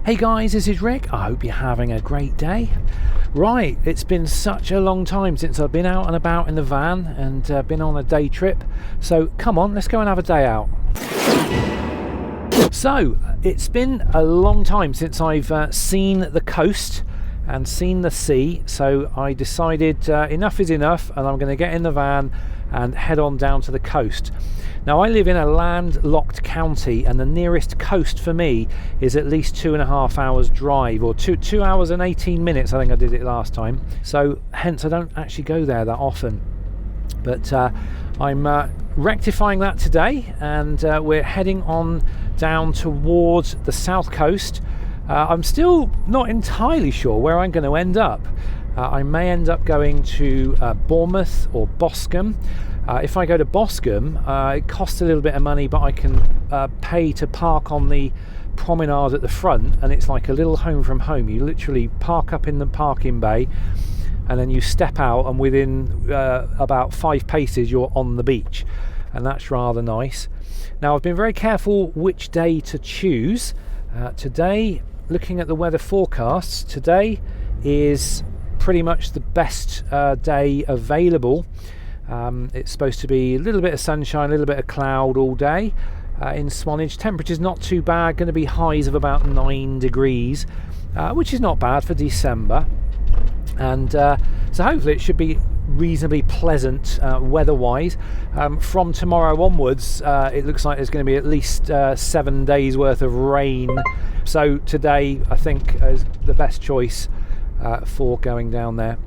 Hey guys, this is Rick. I hope you're having a great day. Right, it's been such a long time since I've been out and about in the van and been on a day trip. So come on, let's go and have a day out. So it's been a long time since I've seen the coast and seen the sea. So I decided enough is enough, and I'm going to get in the van and head on down to the coast. Now I live in a landlocked county, and the nearest coast for me is at least 2.5 hours drive, or 2 hours and 18 minutes. I think I did it last time. So hence I don't actually go there that often. But I'm rectifying that today, and we're heading on down towards the south coast. I'm still not entirely sure where I'm going to end up. I may end up going to Bournemouth or Boscombe. If I go to Boscombe, it costs a little bit of money, but I can pay to park on the promenade at the front, and it's like a little home from home. You literally park up in the parking bay, and then you step out, and within about 5 paces you're on the beach, and that's rather nice. Now I've been very careful which day to choose. Today, looking at the weather forecasts, today is pretty much the best day available. It's supposed to be a little bit of sunshine, a little bit of cloud all day in Swanage. Temperature's not too bad, going to be highs of about 9 degrees, which is not bad for December. And so hopefully it should be reasonably pleasant weather-wise. From tomorrow onwards, it looks like there's going to be at least 7 days worth of rain. So today, I think, is the best choice for going down there.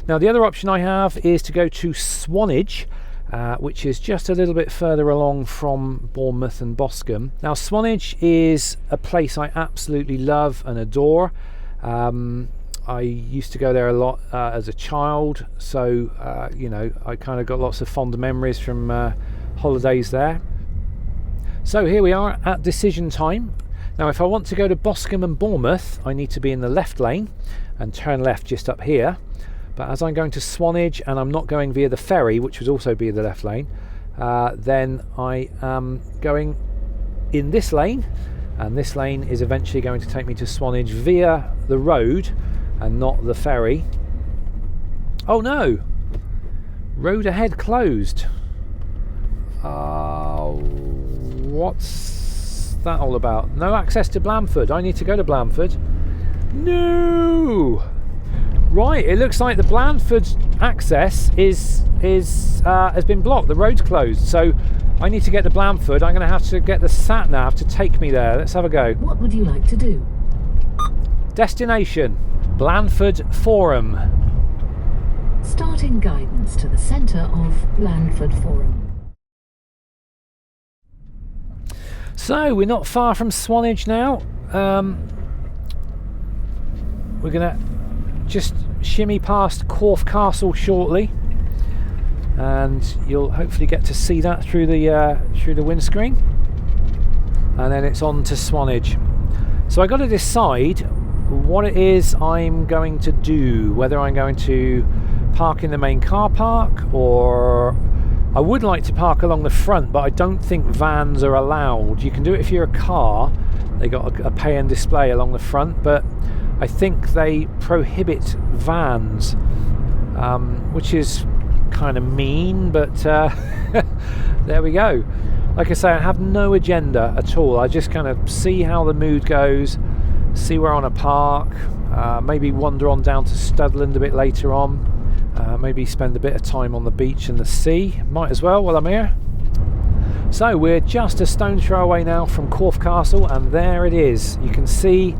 Now the other option I have is to go to Swanage, which is just a little bit further along from Bournemouth and Boscombe. Now Swanage is a place I absolutely love and adore. I used to go there a lot as a child, so you know, I kind of got lots of fond memories from holidays there. So here we are at decision time. Now if I want to go to Boscombe and Bournemouth, I need to be in the left lane and turn left just up here. But as I'm going to Swanage and I'm not going via the ferry, which would also be the left lane, then I am going in this lane, and this lane is eventually going to take me to Swanage via the road and not the ferry. Oh no! Road ahead closed. What's that all about? No access to Blandford. I need to go to Blandford. No! Right, it looks like the Blandford access has been blocked. The road's closed, so I need to get to Blandford. I'm going to have to get the sat nav to take me there. Let's have a go. What would you like to do? Destination: Blandford Forum. Starting guidance to the centre of Blandford Forum. So we're not far from Swanage now. We're going to just shimmy past Corfe Castle shortly, and you'll hopefully get to see that through the windscreen, and then it's on to Swanage. So I got to decide what it is I'm going to do, whether I'm going to park in the main car park, or I would like to park along the front, but I don't think vans are allowed. You can do it if you're a car. They got a pay and display along the front, but I think they prohibit vans, which is kind of mean, but there we go. Like I say, I have no agenda at all. I just kind of see how the mood goes, see where I want to park, maybe wander on down to Studland a bit later on, maybe spend a bit of time on the beach and the sea. Might as well while I'm here. So we're just a stone's throw away now from Corfe Castle, and there it is. You can see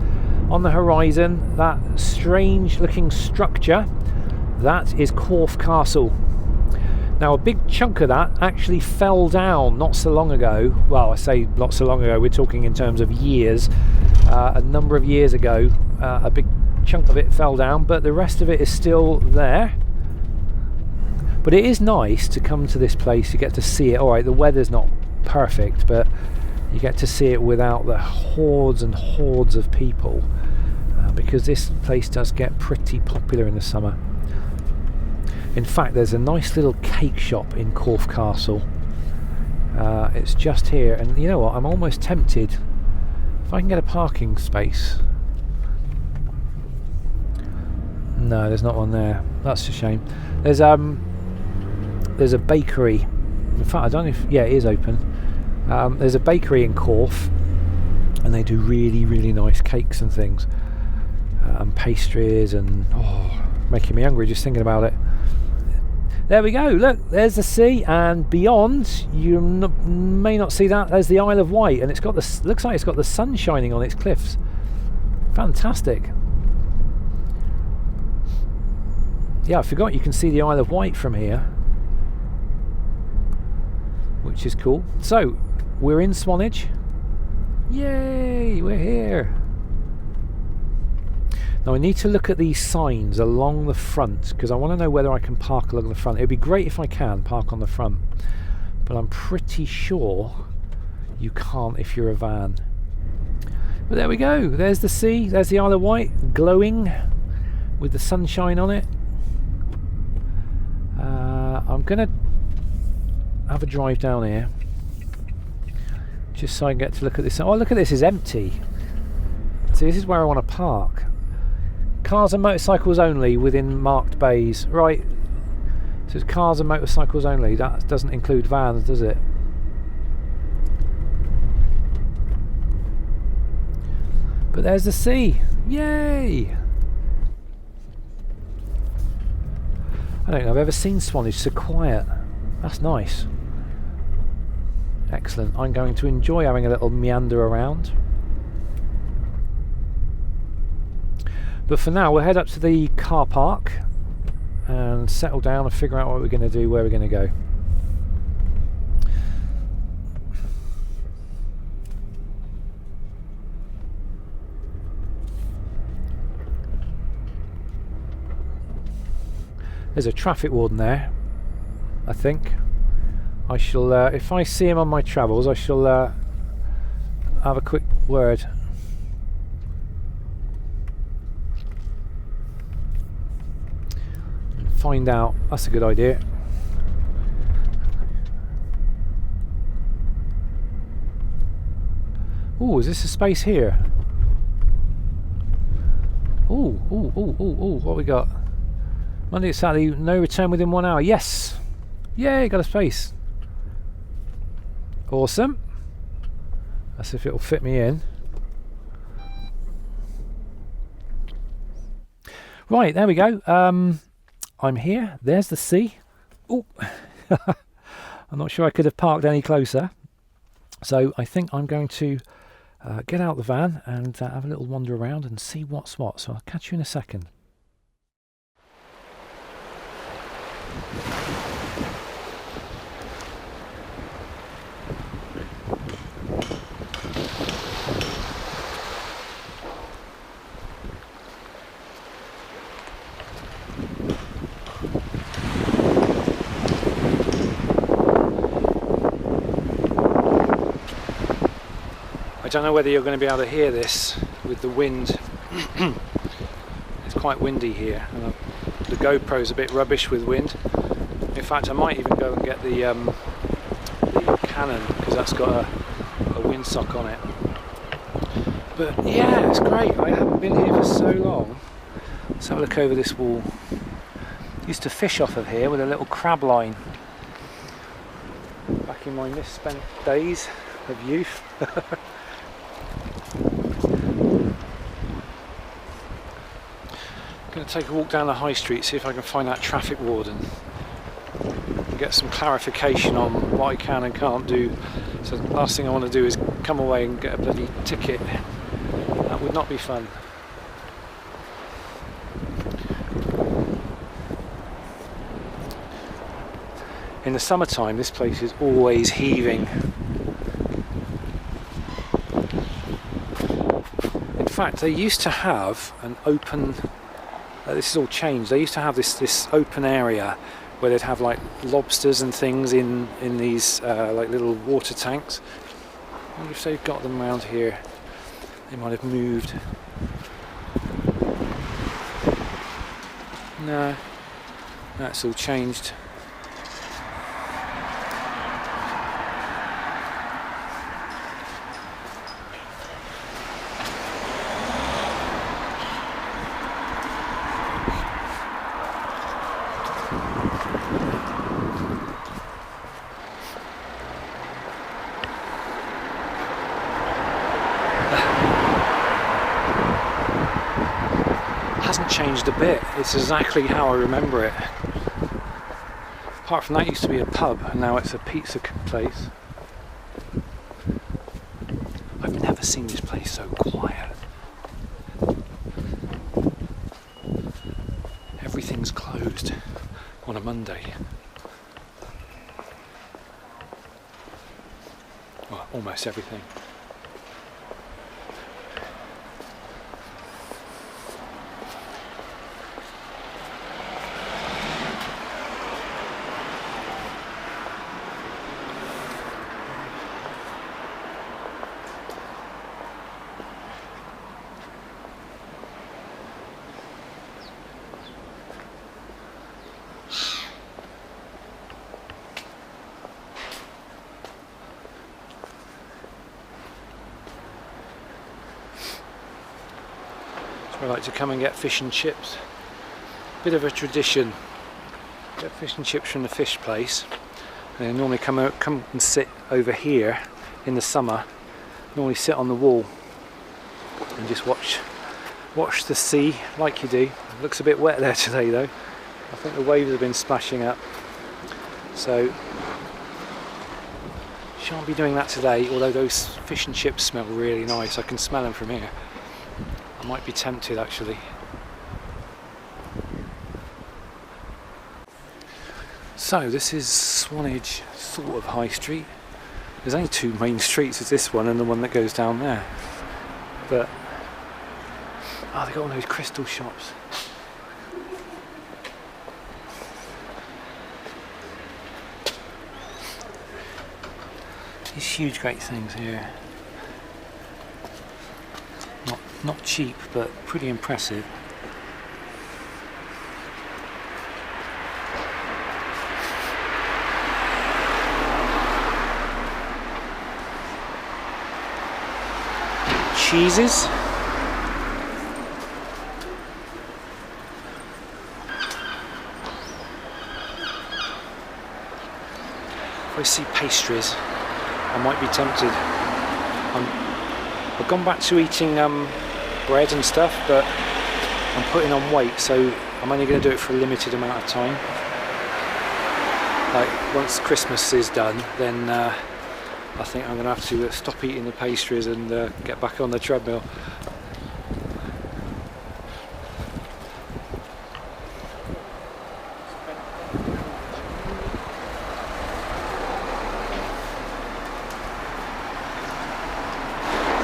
on the horizon that strange looking structure. That is Corfe Castle. Now a big chunk of that actually fell down not so long ago. Well, I say not so long ago, we're talking in terms of years. A number of years ago, a big chunk of it fell down, but the rest of it is still there. But it is nice to come to this place. You get to see it. Alright, the weather's not perfect, but you get to see it without the hordes and hordes of people, because this place does get pretty popular in the summer. In fact, there's a nice little cake shop in Corfe Castle. It's just here, and you know what, I'm almost tempted, if I can get a parking space No, there's not one there. That's a shame. There's a bakery. In fact, I don't know if... Yeah, it is open. There's a bakery in Corfe, and they do really, really nice cakes and things. And pastries, and... Oh, making me hungry just thinking about it. There we go. Look, there's the sea, and beyond, you may not see that. There's the Isle of Wight, and it's got the... Looks like it's got the sun shining on its cliffs. Fantastic. Yeah, I forgot you can see the Isle of Wight from here, which is cool. So, we're in Swanage. Yay, we're here. Now I need to look at these signs along the front, because I want to know whether I can park along the front. It would be great if I can park on the front, but I'm pretty sure you can't if you're a van. But there we go. There's the sea. There's the Isle of Wight, glowing with the sunshine on it. I'm going to have a drive down here, just so I can get to look at this. Oh, look at this, it's empty. So this is where I want to park. Cars and motorcycles only within marked bays. Right, so it's cars and motorcycles only. That doesn't include vans, does it? But there's the sea. Yay! I don't think I've ever seen Swanage so quiet. That's nice. Excellent. I'm going to enjoy having a little meander around. But for now, we'll head up to the car park and settle down and figure out what we're going to do, where we're going to go. There's a traffic warden there, I think. I shall, if I see him on my travels, I shall have a quick word. And find out. That's a good idea. Oh, is this a space here? Oh, what we got? Monday to Saturday, no return within 1 hour. Yes! Yay, got a space. Awesome. Let's see if it'll fit me in. Right, there we go. I'm here. There's the sea. Oh, I'm not sure I could have parked any closer. So I think I'm going to get out the van and have a little wander around and see what's what. So I'll catch you in a second. I don't know whether you're going to be able to hear this with the wind. It's quite windy here, and the GoPro's a bit rubbish with wind. In fact, I might even go and get the Canon, because that's got a windsock on it. But yeah, it's great. I haven't been here for so long. Let's have a look over this wall. Used to fish off of here with a little crab line back in my misspent days of youth. Going to take a walk down the high street, see if I can find that traffic warden and get some clarification on what I can and can't do. So the last thing I want to do is come away and get a bloody ticket. That would not be fun. In the summertime, this place is always heaving. In fact, they used to have an open... this has all changed. They used to have this open area where they'd have like lobsters and things in these like little water tanks. I wonder if they've got them around here. They might have moved. No, that's all changed. changed a bit. It's exactly how I remember it. Apart from that, it used to be a pub, and now it's a pizza place. I've never seen this place so quiet. Everything's closed on a Monday. Well, almost everything. I like to come and get fish and chips. Bit of a tradition. Get fish and chips from the fish place. And they normally come and sit over here in the summer. Normally sit on the wall and just watch the sea like you do. It looks a bit wet there today though. I think the waves have been splashing up. So shan't be doing that today, although those fish and chips smell really nice. I can smell them from here. I might be tempted actually. So this is Swanage sort of high street. There's only two main streets, it's this one and the one that goes down there. But oh, they've got all those crystal shops. These huge great things here. Not cheap, but pretty impressive. Cheeses. If I see pastries, I might be tempted. I've gone back to eating bread and stuff, but I'm putting on weight, so I'm only going to do it for a limited amount of time. Like once Christmas is done, then I think I'm going to have to stop eating the pastries and get back on the treadmill.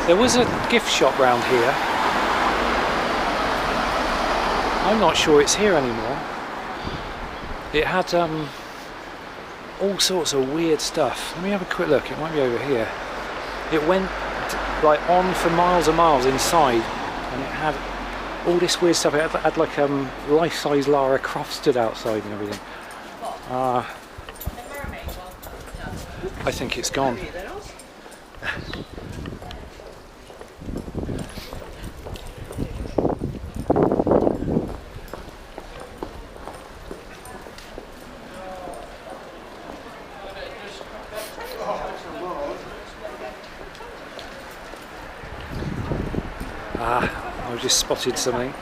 There was a gift shop round here. I'm not sure it's here anymore. It had all sorts of weird stuff. Let me have a quick look, it might be over here. It went like on for miles and miles inside, and it had all this weird stuff. It had like life-size Lara Croft stood outside and everything. I think it's gone. I've just spotted something.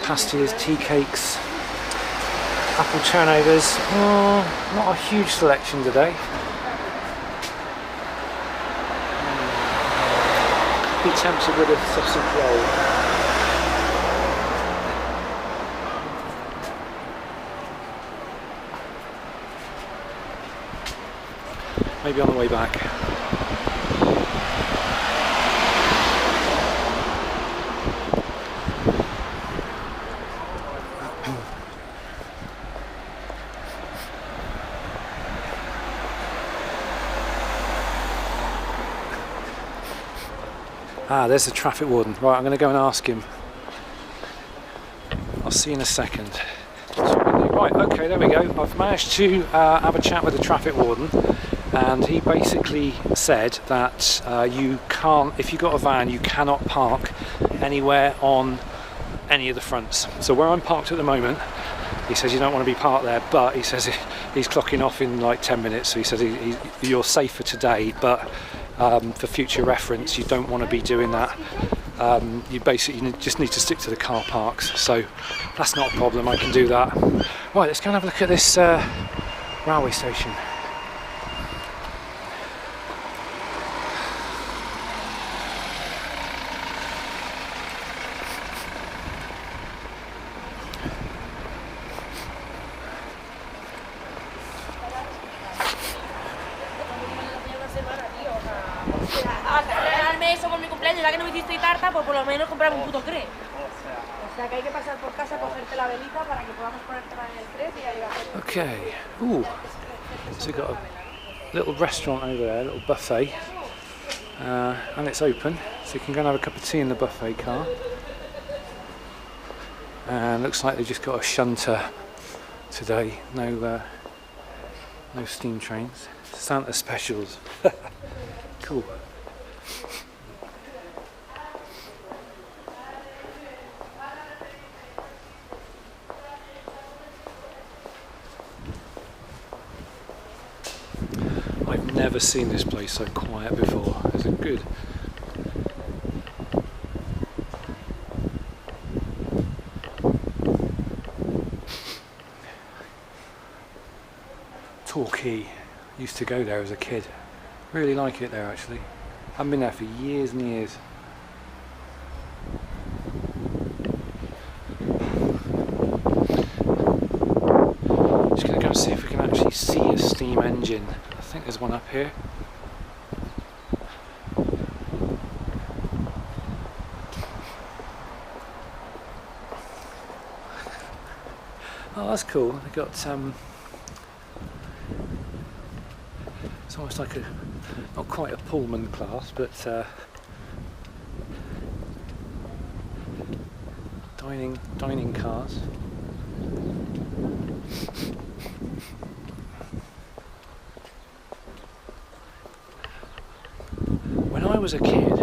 Pastilles, tea cakes, apple turnovers. Not a huge selection today. Be tempted with a sausage roll. Maybe on the way back. There's the traffic warden. Right, I'm going to go and ask him. I'll see you in a second. Right, okay, there we go. I've managed to have a chat with the traffic warden, and he basically said that you can't, if you've got a van, you cannot park anywhere on any of the fronts. So where I'm parked at the moment, he says you don't want to be parked there, but he says he's clocking off in like 10 minutes, so he says you're safe for today, but for future reference you don't want to be doing that you basically just need to stick to the car parks, so that's not a problem. I can do that. Right, let's go and have a look at this railway station. Eso por mi cumpleaños, ya que no me hiciste tarta, pues por lo menos comprame un puto crepe. O sea que hay que pasar por casa, cogerte la velita para que podamos ponértela en el crepe y ahí va. Okay, ooh, so we've got a little restaurant over there, a little buffet, and it's open, so you can go and have a cup of tea in the buffet car. And looks like they've just got a shunter today, no steam trains. Santa specials. Cool. I've never seen this place so quiet before. Is it good? Torquay. Used to go there as a kid. Really like it there actually. I've been there for years and years. Just gonna go and see if we can actually see a steam engine. I think there's one up here. Oh, that's cool. They've got it's almost like a, not quite a Pullman class, but dining cars. When I was a kid,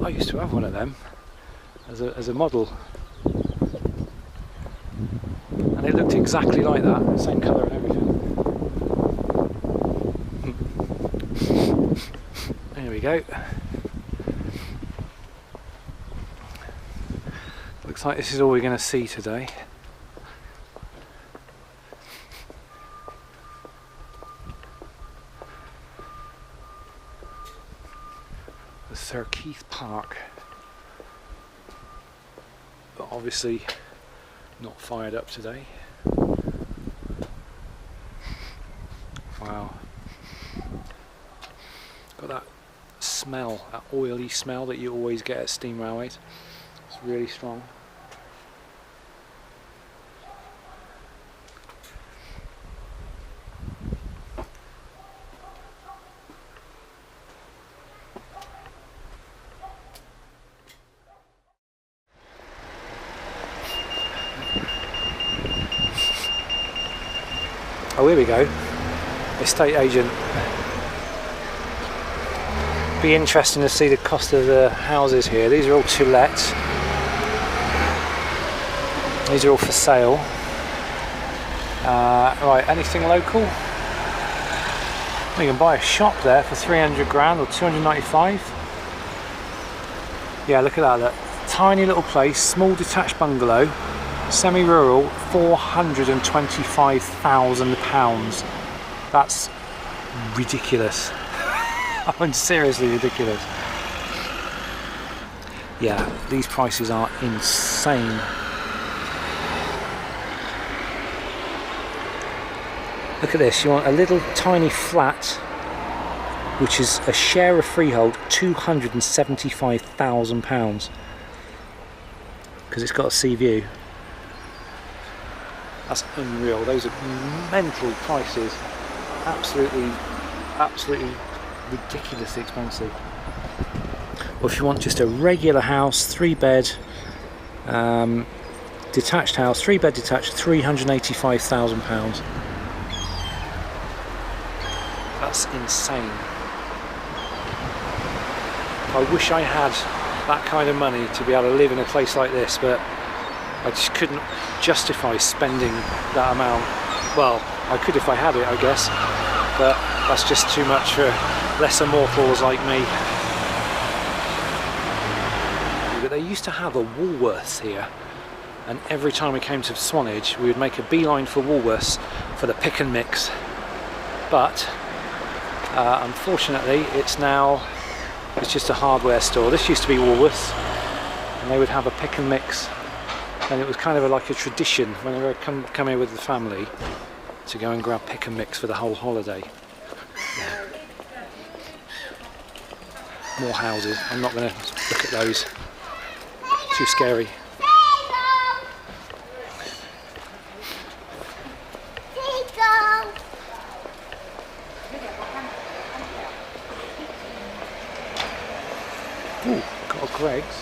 I used to have one of them as a model, and it looked exactly like that, same colour and everything. There we go. Looks like this is all we're going to see today. The Sir Keith Park, but obviously not fired up today. Wow. Got that smell, that oily smell that you always get at steam railways. It's really strong. Oh, here we go. Estate agent. Be interesting to see the cost of the houses here. These are all to let. These are all for sale. Right, anything local? Well, you can buy a shop there for 300 grand or 295. Yeah, look at that. Look. Tiny little place, small detached bungalow, semi-rural, £425,000. That's ridiculous. I mean, seriously ridiculous. Yeah, these prices are insane. Look at this, you want a little tiny flat, which is a share of freehold, £275,000. Because it's got a sea view. That's unreal. Those are mental prices. Absolutely ridiculously expensive. Or if you want just a regular house, 3-bed, detached house, 3-bed detached, £385,000. That's insane. I wish I had that kind of money to be able to live in a place like this, but I just couldn't justify spending that amount. Well, I could if I had it, I guess, but that's just too much for lesser mortals like me. There but they used to have a Woolworths here, and every time we came to Swanage we would make a beeline for Woolworths for the pick and mix. But unfortunately it's just a hardware store. This used to be Woolworths, and they would have a pick and mix, and it was kind of like a tradition whenever I come here with the family to go and grab pick and mix for the whole holiday. More houses. I'm not going to look at those. Too scary. Ooh, got a Greg's.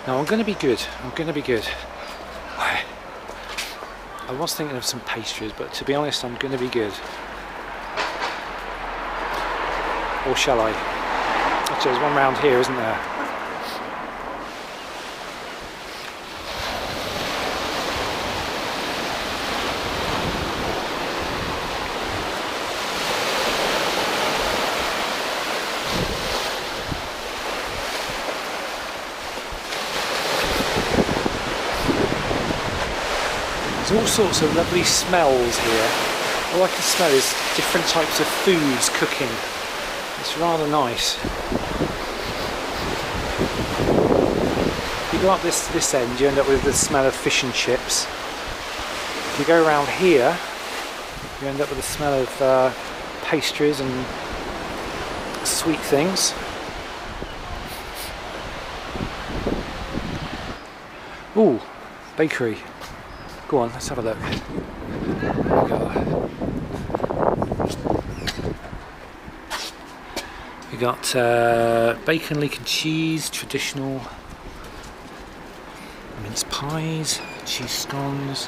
No, I'm going to be good. I'm going to be good. I was thinking of some pastries, but to be honest, I'm going to be good. Or shall I? Actually, there's one round here, isn't there? There's all sorts of lovely smells here. All I can smell is different types of foods cooking. It's rather nice. If you go up this end, you end up with the smell of fish and chips. If you go around here, you end up with the smell of pastries and sweet things. Ooh, bakery. Go on, let's have a look. There we go. We got bacon, leek and cheese, traditional mince pies, cheese scones.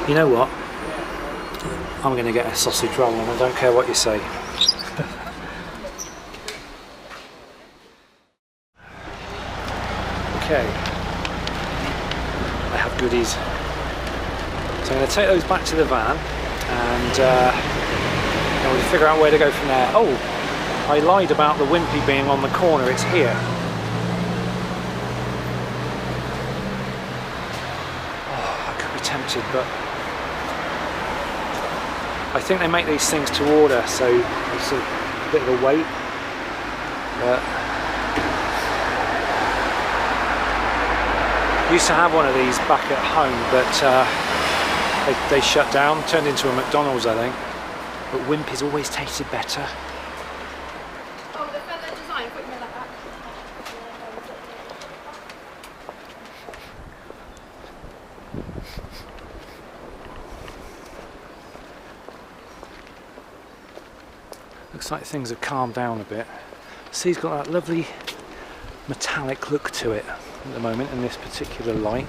You know what? I'm going to get a sausage roll, and I don't care what you say. Okay, I have goodies. So I'm going to take those back to the van, and then we'll figure out where to go from there. Oh, I lied about the Wimpy being on the corner, it's here. Oh, I could be tempted, but I think they make these things to order, so it's a bit of a wait. But I used to have one of these back at home, but they shut down, turned into a McDonald's, I think. But Wimpy's always tasted better. Oh, the feather design, put me like that. Looks like things have calmed down a bit. See, he's got that lovely metallic look to it at the moment in this particular light.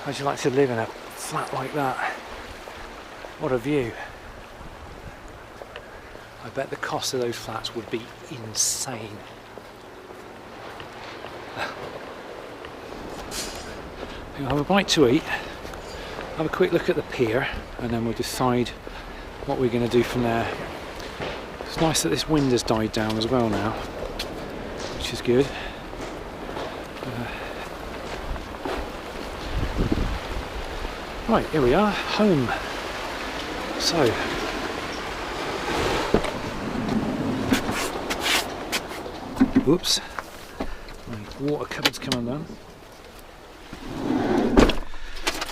How'd you like to live in a flat like that? What a view. I bet the cost of those flats would be insane. We'll have a bite to eat, have a quick look at the pier, and then we'll decide what we're going to do from there. It's nice that this wind has died down as well now, which is good. Right, here we are, home. So, whoops, my water cupboard's come undone.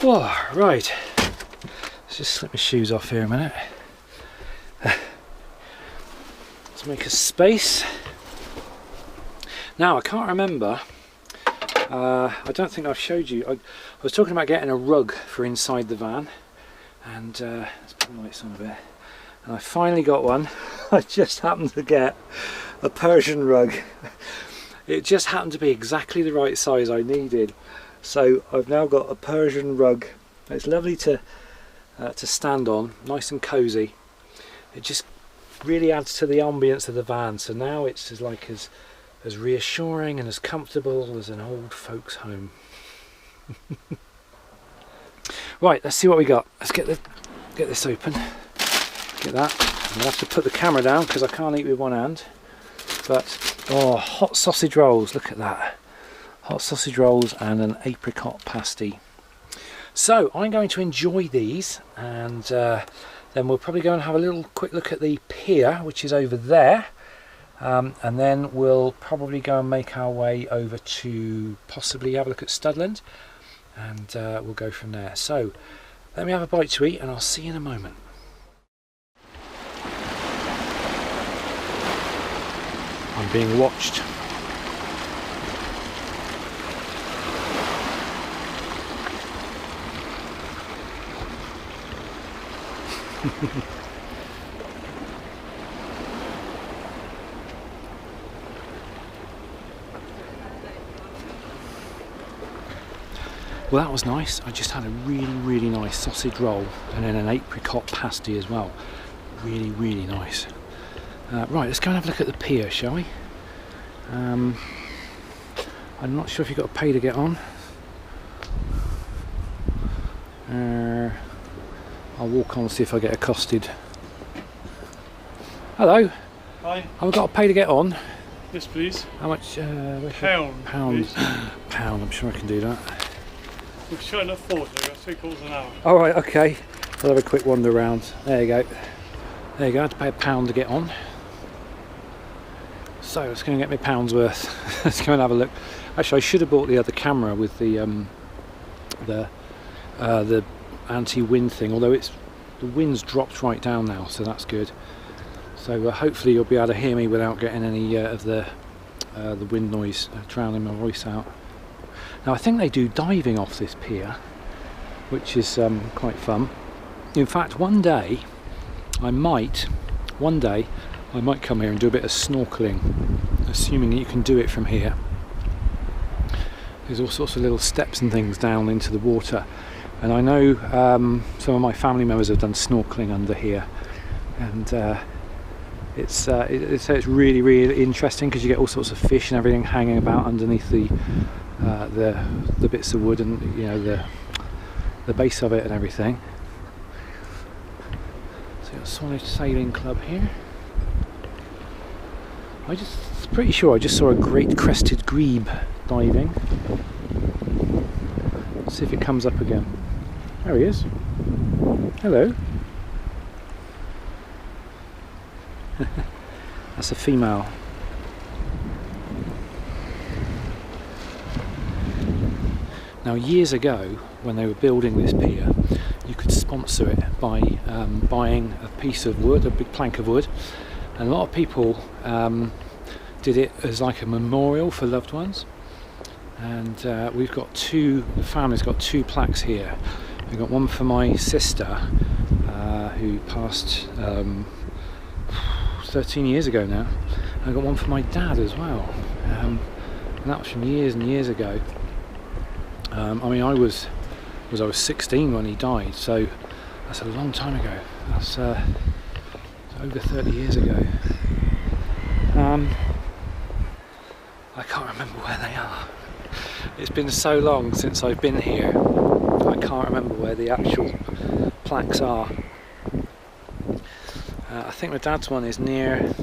Oh, right, let's just slip my shoes off here a minute. Let's make a space. Now, I can't remember, I don't think I've showed you, I was talking about getting a rug for inside the van, and let's put the lights on a bit, and I finally got one. I just happened to get a Persian rug. It just happened to be exactly the right size I needed, so I've now got a Persian rug. It's lovely to stand on, nice and cozy. It just really adds to the ambience of the van, so now it's as as reassuring and as comfortable as an old folks' home. Right, let's see what we got. Let's get this open. Get that. I'll have to put the camera down because I can't eat with one hand. But, oh, hot sausage rolls. Look at that. Hot sausage rolls and an apricot pasty. So, I'm going to enjoy these, and then we'll probably go and have a little quick look at the pier, which is over there. And then we'll probably go and make our way over to possibly have a look at Studland, and we'll go from there. So let me have a bite to eat and I'll see you in a moment. I'm being watched. Well, that was nice. I just had a really nice sausage roll and then an apricot pasty as well. Really nice. Right, let's go and have a look at the pier, shall we? I'm not sure if you've got to pay to get on. I'll walk on and see if I get accosted. Hello. Hi. I've got to pay to get on. Yes, please. How much? Pound. Pound. Pound. I'm sure I can do that. We're showing at 40. We've got 3/4 an hour. All right. Okay. I'll have a quick wander around. There you go. There you go. I had to pay £1 to get on. So let's go and get me £1 worth. Let's go and have a look. Actually, I should have bought the other camera with the anti-wind thing. Although the wind's dropped right down now, so that's good. So hopefully you'll be able to hear me without getting any of the wind noise drowning my voice out. Now I think they do diving off this pier, which is quite fun. In fact, one day I might come here and do a bit of snorkeling, assuming that you can do it from here. There's all sorts of little steps and things down into the water, and I know some of my family members have done snorkeling under here, and it's really interesting because you get all sorts of fish and everything hanging about underneath the bits of wood, and you know the base of it and everything. So you've got Swanage Sailing Club here. Pretty sure I just saw a great crested grebe diving. Let's see if it comes up again. There he is. Hello. That's a female. Now, years ago, when they were building this pier, you could sponsor it by buying a piece of wood, a big plank of wood, and a lot of people did it as like a memorial for loved ones. And the family's got 2 plaques here. We've got one for my sister, who passed 13 years ago now. I've got one for my dad as well, and that was from years and years ago. I mean, I was 16 when he died, so that's a long time ago. That's over 30 years ago. I can't remember where they are. It's been so long since I've been here, I can't remember where the actual plaques are. I think my dad's one is near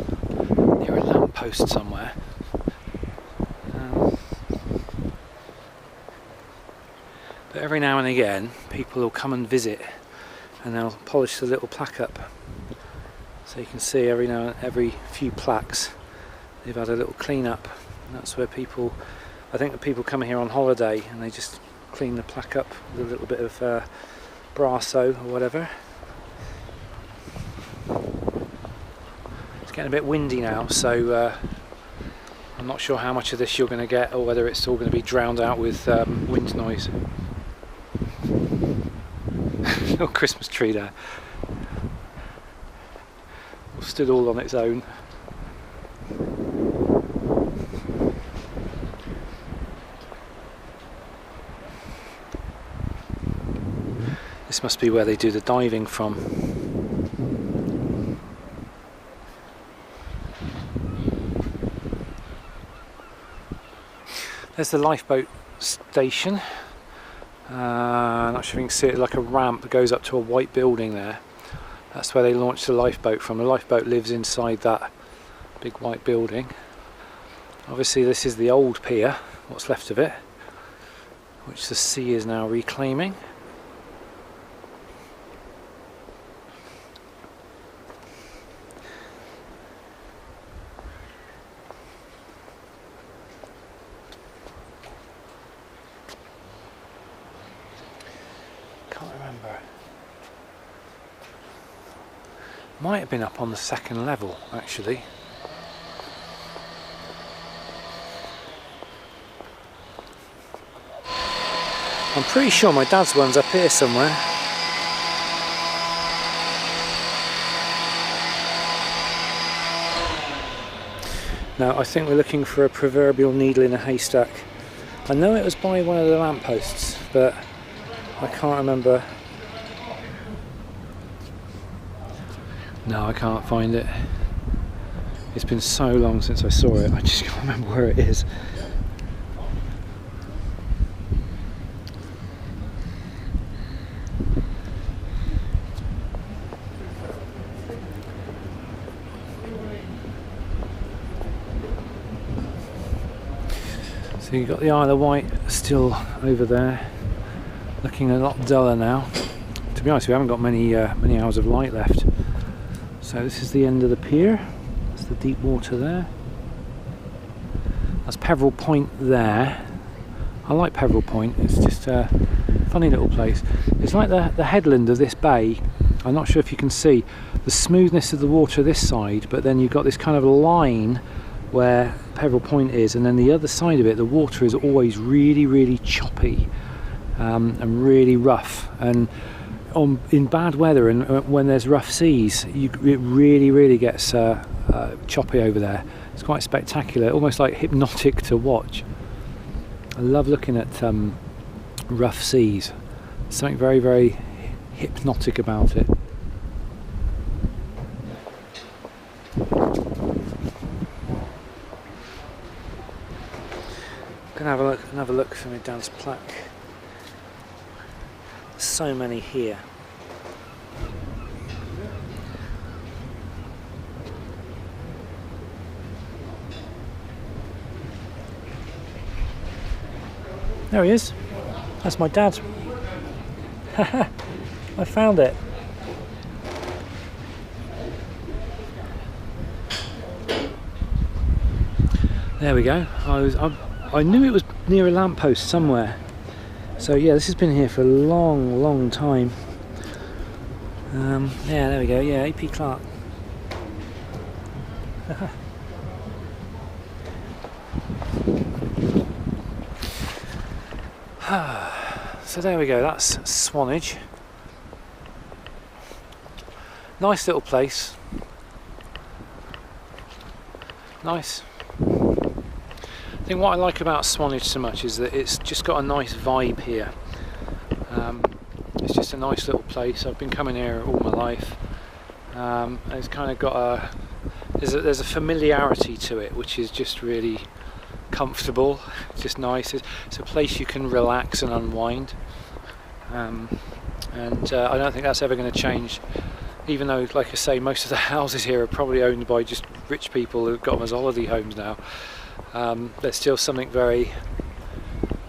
a lamppost somewhere. But every now and again, people will come and visit, and they'll polish the little plaque up. So you can see every few plaques, they've had a little clean up. And that's where I think the people come here on holiday and they just clean the plaque up with a little bit of brasso or whatever. It's getting a bit windy now, so I'm not sure how much of this you're going to get, or whether it's all going to be drowned out with wind noise. Little Christmas tree there. Stood all on its own. This must be where they do the diving from. There's the Lifeboat Station. Not sure if you can see it, like a ramp that goes up to a white building there. That's where they launched the lifeboat from. The lifeboat lives inside that big white building. Obviously this is the old pier, what's left of it, which the sea is now reclaiming. Can't remember. Might have been up on the second level actually. I'm pretty sure my dad's one's up here somewhere. Now I think we're looking for a proverbial needle in a haystack. I know it was by one of the lampposts, but I can't remember. No, I can't find it. It's been so long since I saw it, I just can't remember where it is. So you've got the Isle of Wight still over there, looking a lot duller now. To be honest, we haven't got many hours of light left. So this is the end of the pier. That's the deep water there. That's Peveril Point there. I like Peveril Point. It's just a funny little place. It's like the headland of this bay. I'm not sure if you can see the smoothness of the water this side, but then you've got this kind of line where Peveril Point is, and then the other side of it, the water is always really choppy and really rough, and in bad weather and when there's rough seas it really gets choppy over there. It's quite spectacular, almost like hypnotic to watch. I love looking at rough seas. There's something very hypnotic about it. Gonna have another look for my dad's plaque. There's so many here. There he is. That's my dad. I found it. There we go. I knew it was near a lamppost somewhere. So yeah, this has been here for a long time. Yeah, there we go. Yeah, AP Clark. So there we go. That's Swanage. Nice little place. Nice. I think what I like about Swanage so much is that it's just got a nice vibe here. It's just a nice little place. I've been coming here all my life. It's kind of got there's a familiarity to it, which is just really comfortable. It's just nice. It's a place you can relax and unwind. And I don't think that's ever going to change. Even though, like I say, most of the houses here are probably owned by just rich people who've got them as holiday homes now. There's still something very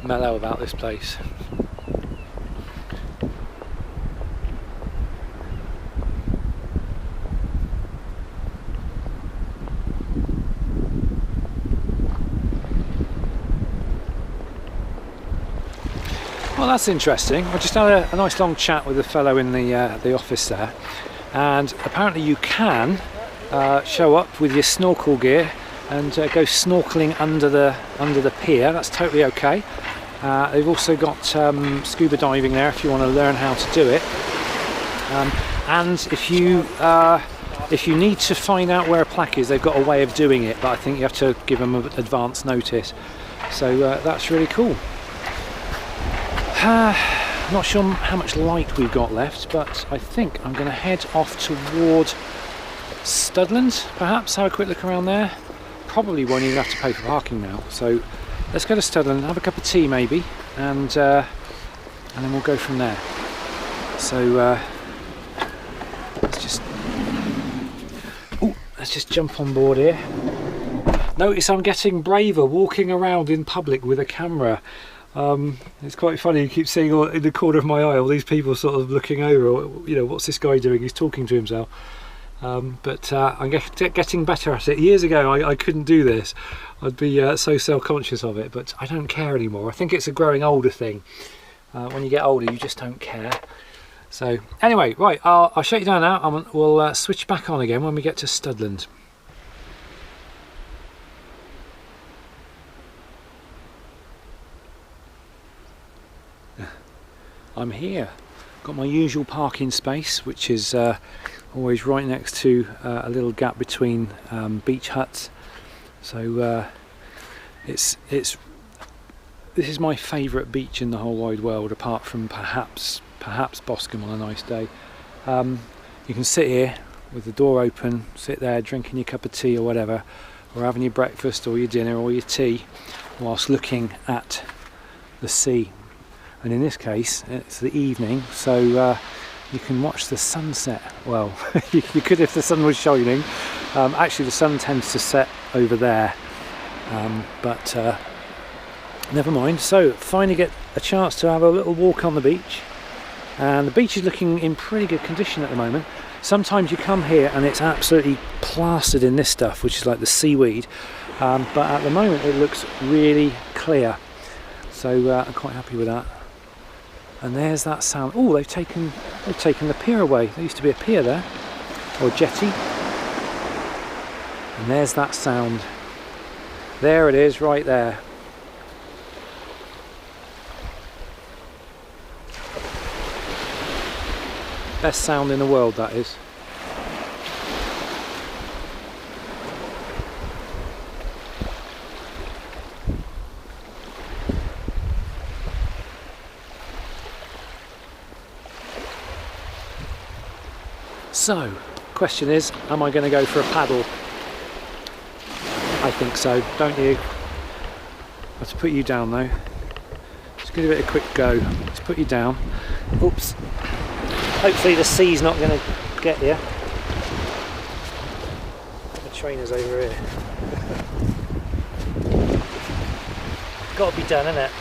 mellow about this place. Well, that's interesting. I just had a nice long chat with a fellow in the office there, and apparently you can show up with your snorkel gear and go snorkeling under the pier. That's totally okay. They've also got scuba diving there if you want to learn how to do it. And if you need to find out where a plaque is, they've got a way of doing it, but I think you have to give them advance notice. So that's really cool. Not sure how much light we've got left, but I think I'm going to head off toward Studland, perhaps, have a quick look around there. Probably won't even have to pay for parking now, so let's go to Studland, have a cup of tea maybe, and then we'll go from there. So let's just jump on board here. Notice I'm getting braver walking around in public with a camera. It's quite funny, you keep seeing in the corner of my eye all these people sort of looking over, you know, what's this guy doing? He's talking to himself. But I'm getting better at it. Years ago I couldn't do this. I'd be so self-conscious of it, but I don't care anymore. I think it's a growing older thing. When you get older you just don't care. So anyway, right, I'll shut you down now. We'll switch back on again when we get to Studland. I'm here. Got my usual parking space, which is always right next to a little gap between beach huts. So this is my favourite beach in the whole wide world, apart from perhaps Boscombe on a nice day. You can sit here with the door open, sit there drinking your cup of tea or whatever, or having your breakfast or your dinner or your tea, whilst looking at the sea. And in this case it's the evening, so you can watch the sunset. Well, you could if the sun was shining. Actually the sun tends to set over there, but never mind. So finally get a chance to have a little walk on the beach, and the beach is looking in pretty good condition at the moment. Sometimes you come here and it's absolutely plastered in this stuff, which is like the seaweed, but at the moment it looks really clear, so I'm quite happy with that. And there's that sound. Oh, they've taken the pier away. There used to be a pier there, or jetty. And there's that sound. There it is, right there. Best sound in the world, that is. So, question is, am I going to go for a paddle? I think so, don't you? I have to put you down though. Just give it a quick go. Let's put you down. Oops. Hopefully the sea's not going to get you. The trainer's over here. Got to be done, isn't it?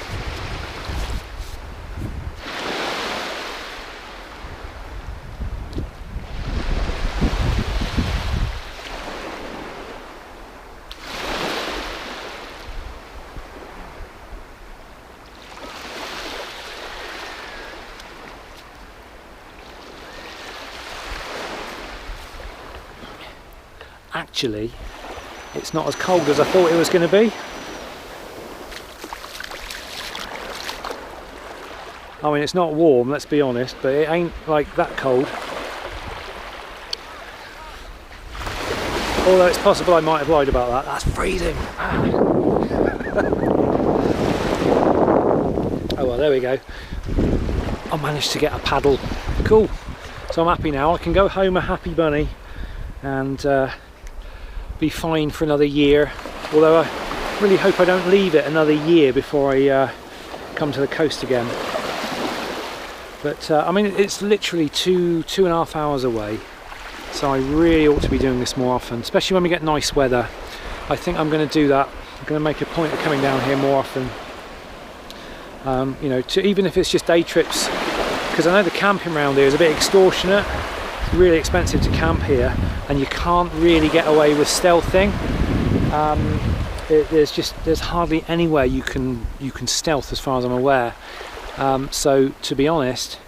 Actually, it's not as cold as I thought it was going to be. I mean, it's not warm, let's be honest, but it ain't like that cold. Although it's possible I might have lied about that. That's freezing. Oh well, there we go. I managed to get a paddle. Cool. So I'm happy now. I can go home a happy bunny and be fine for another year, although I really hope I don't leave it another year before I come to the coast again. But I mean, it's literally two and a half hours away, so I really ought to be doing this more often, especially when we get nice weather. I think I'm going to do that. I'm going to make a point of coming down here more often, you know, even if it's just day trips, because I know the camping around here is a bit extortionate. It's really expensive to camp here, and you can't really get away with stealthing. There's hardly anywhere you can stealth, as far as I'm aware. So to be honest,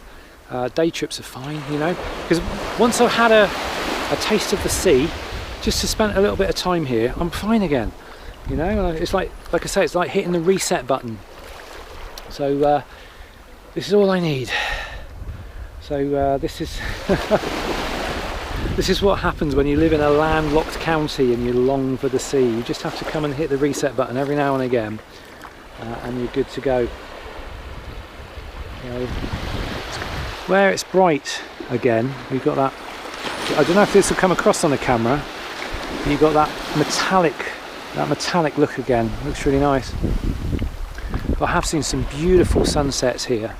day trips are fine, you know, because once I've had a taste of the sea, just to spend a little bit of time here, I'm fine again, you know. It's like I say, it's like hitting the reset button. So this is all I need. So this is this is what happens when you live in a landlocked county and you long for the sea. You just have to come and hit the reset button every now and again, and you're good to go. You know, where it's bright again, we've got that. I don't know if this will come across on the camera, but you've got that metallic that metallic look again. Looks really nice. But I have seen some beautiful sunsets here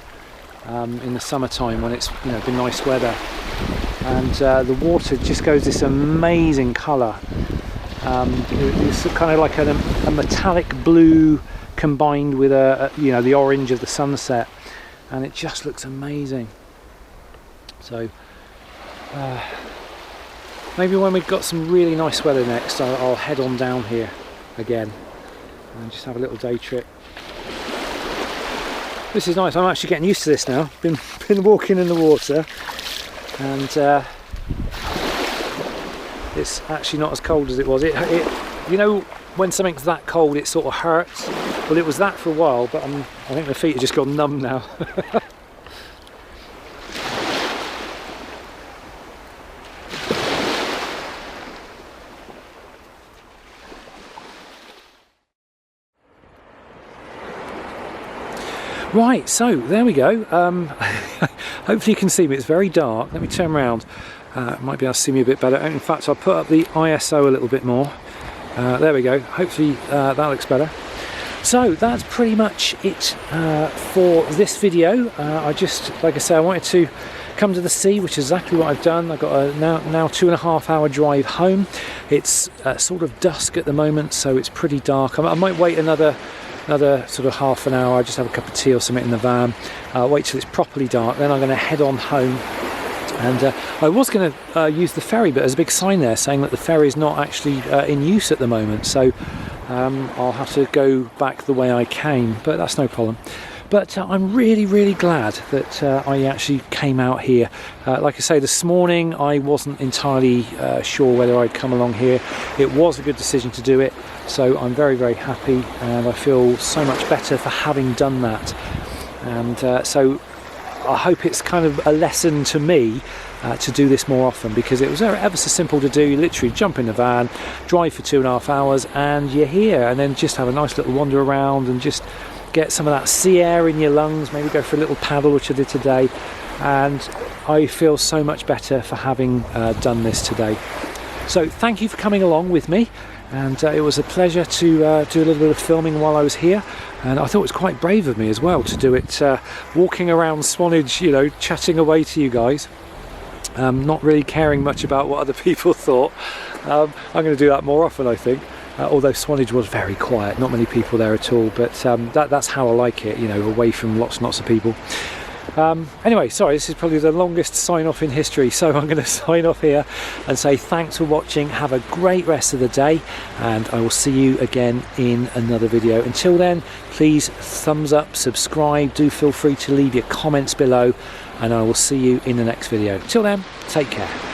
in the summertime when it's, you know, been nice weather, and the water just goes this amazing colour. It's kind of like a metallic blue combined with you know, the orange of the sunset, and it just looks amazing. So maybe when we've got some really nice weather next, I'll head on down here again and just have a little day trip. This is nice. I'm actually getting used to this now. Been walking in the water, and it's actually not as cold as it was. It you know, when something's that cold, it sort of hurts. Well, it was that for a while, but I think my feet have just gone numb now. Right, so there we go. Hopefully you can see me. It's very dark. Let me turn around. Might be able to see me a bit better. In fact, I'll put up the ISO a little bit more. There we go. Hopefully that looks better. So that's pretty much it for this video. I just, like I say, I wanted to come to the sea, which is exactly what I've done. I've got a now 2.5 hour drive home. It's sort of dusk at the moment, so it's pretty dark. I might wait another sort of half an hour. I just have a cup of tea or something in the van, wait till it's properly dark, then I'm going to head on home. And I was going to use the ferry, but there's a big sign there saying that the ferry is not actually in use at the moment, so I'll have to go back the way I came, but that's no problem. But I'm really glad that I actually came out here. Like I say, this morning I wasn't entirely sure whether I'd come along here. It was a good decision to do it, so I'm very happy, and I feel so much better for having done that. And so I hope it's kind of a lesson to me to do this more often, because it was ever so simple to do. You literally jump in the van, drive for 2.5 hours, and you're here, and then just have a nice little wander around and just get some of that sea air in your lungs, maybe go for a little paddle, which I did today, and I feel so much better for having done this today. So thank you for coming along with me, and it was a pleasure to do a little bit of filming while I was here, and I thought it was quite brave of me as well to do it walking around Swanage, you know, chatting away to you guys, not really caring much about what other people thought. I'm going to do that more often, I think. Although Swanage was very quiet, not many people there at all, but that's how I like it, you know, away from lots and lots of people. Anyway, sorry, this is probably the longest sign off in history, so I'm going to sign off here and say thanks for watching. Have a great rest of the day, and I will see you again in another video. Until then, please thumbs up, subscribe, do feel free to leave your comments below, and I will see you in the next video. Till then, take care.